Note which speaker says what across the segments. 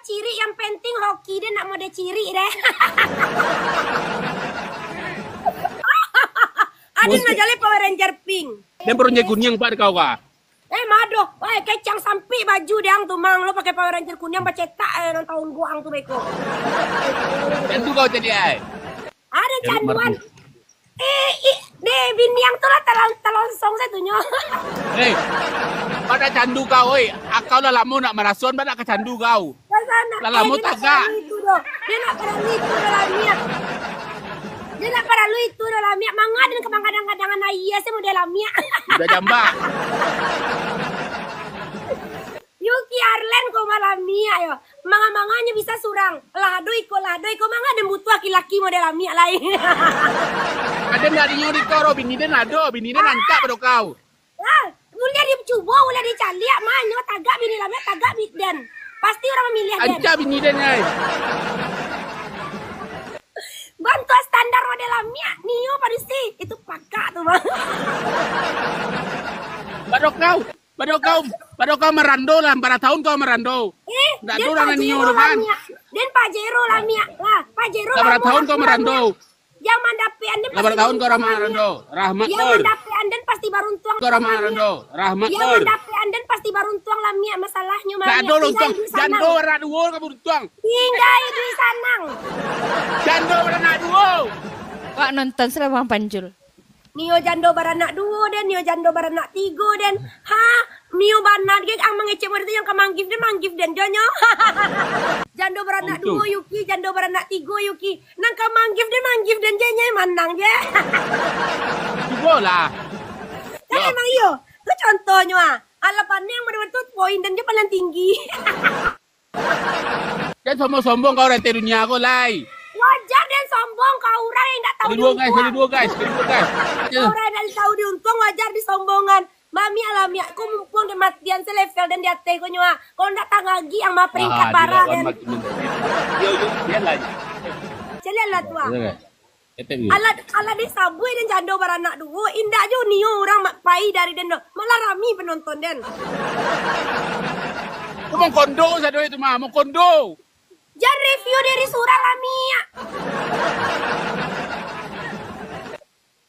Speaker 1: ciri, yang penting hoki dia nak mode ciri deh. Ada ngajali Power Ranger pink.
Speaker 2: Dia Power Ranger kuning pak kau kah?
Speaker 1: Mado, wah kecang sampai baju dia tuh mang lo pakai Power Ranger kuning bacetak nang tahun guang tuh beko.
Speaker 2: Dan tu kau jadi ai.
Speaker 1: Ada canduan. Deh bini yang tuh lah telonsong saya tunyo.
Speaker 2: Hei, pada candu kau, oi. Kau lah lama nak marason, pada nak kecandu kau. Lah lama tagak.
Speaker 1: Dia nak pada lu itu dalamnya. Dia nak pada lu itu dalamnya. Mangga dan kemang-kadang-kadangan ayah saya model lamia.
Speaker 2: Udah jambak.
Speaker 1: Yuki Arlen ko malamia yo. Manga-manganya bisa surang. Lado iko manga dan butuh laki-laki model lamia lain.
Speaker 2: Ada nggak nyuri kau, bini dia nado, bini dia nancap pada kau.
Speaker 1: Mulia dia coba, mulia dia cari, manyo tagak bini lamia tagak biden. Pasti orang memilih den.
Speaker 2: Ancap bini dia nyai.
Speaker 1: Bantu standar model lamia, Nio padusi itu pakak tuh bang.
Speaker 2: Pada kau merando lah, 4 tahun kau merando. Nggak tahu orang Nio kan.
Speaker 1: Dan Pajero lamia lah, Pajero.
Speaker 2: 4 tahun kau merando.
Speaker 1: Yang mandapi anden pasti
Speaker 2: 8 tahun kau merando. Rahmat
Speaker 1: yang mandapi anden pasti baruntuang.
Speaker 2: Kau merando. Rahmat
Speaker 1: yang mandapi anden pasti baruntuang lamia masalahnya mah.
Speaker 2: Jando runtuang, jando warna dua kau beruntuang.
Speaker 1: Tinggal di sanang.
Speaker 2: Jando warna dua.
Speaker 3: Wak nonton selama Panjul.
Speaker 1: Nio jando baranak 2 dan Nio jando baranak 3 dan Nio banan gek ang mangecek itu yang kemanggif dan jonyo. Jando baranak 2 Yuki, jando baranak 3 Yuki. Nang kemanggif dan jenya manang je.
Speaker 2: Coba lah.
Speaker 1: Kan emang iyo. Itu contohnya alapannya yang betul-betul poin dan dia paling tinggi.
Speaker 2: Kan sombong-sombong kau rete dunia kau lai.
Speaker 1: Wajar dan sombong kau orang yang tak tahu diuntung.
Speaker 2: Jadi dua guys.
Speaker 1: Kau orang yang tahu diuntung wajar disombongan. Mami alami aku mumpung di matian selevel dan di hati kau nyoa. Kau nak tangagi yang mah peringkat parah dan.
Speaker 2: Yo dia lagi.
Speaker 1: Celilah tua. Ala di sabui dan jando baranak 2 indah jo Nio orang pai dari den malah rami penonton den.
Speaker 2: Kau mau kondo sado itu mah, mau kondo.
Speaker 1: Jangan review dari surah lamia.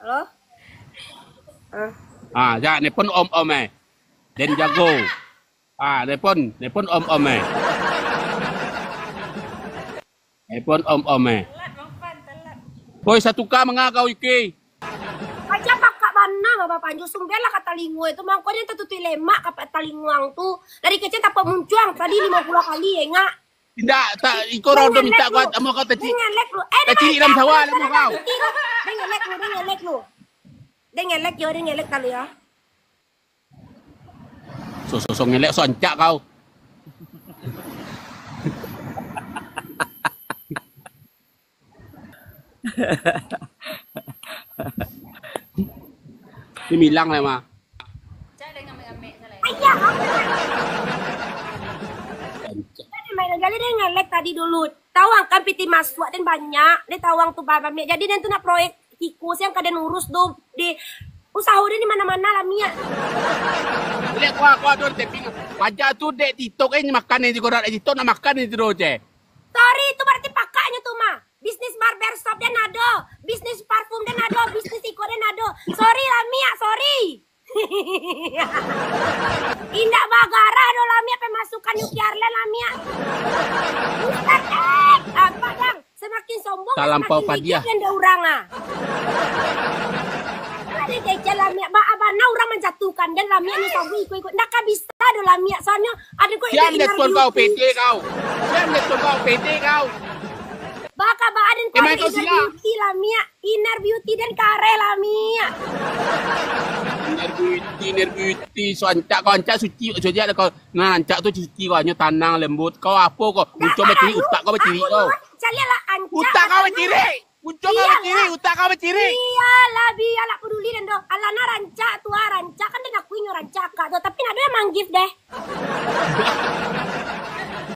Speaker 1: Halo?
Speaker 2: Ja, ne pun om Den jago. Ne pun om Ne pun om Boy 1K mengakau iki.
Speaker 1: Aja kakak mana Bapak Panju sumbela kata lingu itu mangkonya tututi lemak kata linguang tuh. Dari kecil tak muncuang tadi 50 kali ya enggak.
Speaker 2: Tidak, tak iko rodo minta kuat amo kau tadi. Tadi dalam sawah amo kau.
Speaker 1: Dengelek tali ya.
Speaker 2: So ngelek so ancak kau. Ini milang lah mah.
Speaker 1: Ayah. Main gali dia ngelek tadi dulu. Tawang kan piti masuk dan banyak. Dia tawang tuh babam. Jadi dia tuh nak proyek tikus yang kadang urus tuh di usaha dia di mana-mana lah Mia.
Speaker 2: Lihat kau tuh tapi wajah tuh dek TikTok ini makan ini kau ada TikTok nak makan itu doh je.
Speaker 1: Sorry itu berarti pakainya tuh mah. Bisnis barbershop dan ada, bisnis parfum dan ada, bisnis iko dan ada. Sorry lah Mia, sorry. Indah bagara do lamia pemasukan Yuki Arlen lamia. Apa dang? Semakin sombong
Speaker 2: Talampau padiah.
Speaker 1: Dan ada orang Ada kecil lamia ba abana orang menjatuhkan dan lamia ni sawi ikut ndak bisa do lamia soalnya ada kok
Speaker 2: Siam deton kau PT kau.
Speaker 1: Baka badan kau inner beauty lamia, inner beauty dan kare lamia.
Speaker 2: Inner beauty so ancak kau ancak suci saja kau ancak tu suci kau hanya tanang lembut kau apa kau muncul macam utak kau berciri kau
Speaker 1: carilah ancak
Speaker 2: utak kau berciri muncul kau berciri utak kau berciri
Speaker 1: iyalah biarlah peduli dan do alana rancak tua rancak kan dia ngakuin rancak kak tapi ada yang manggif deh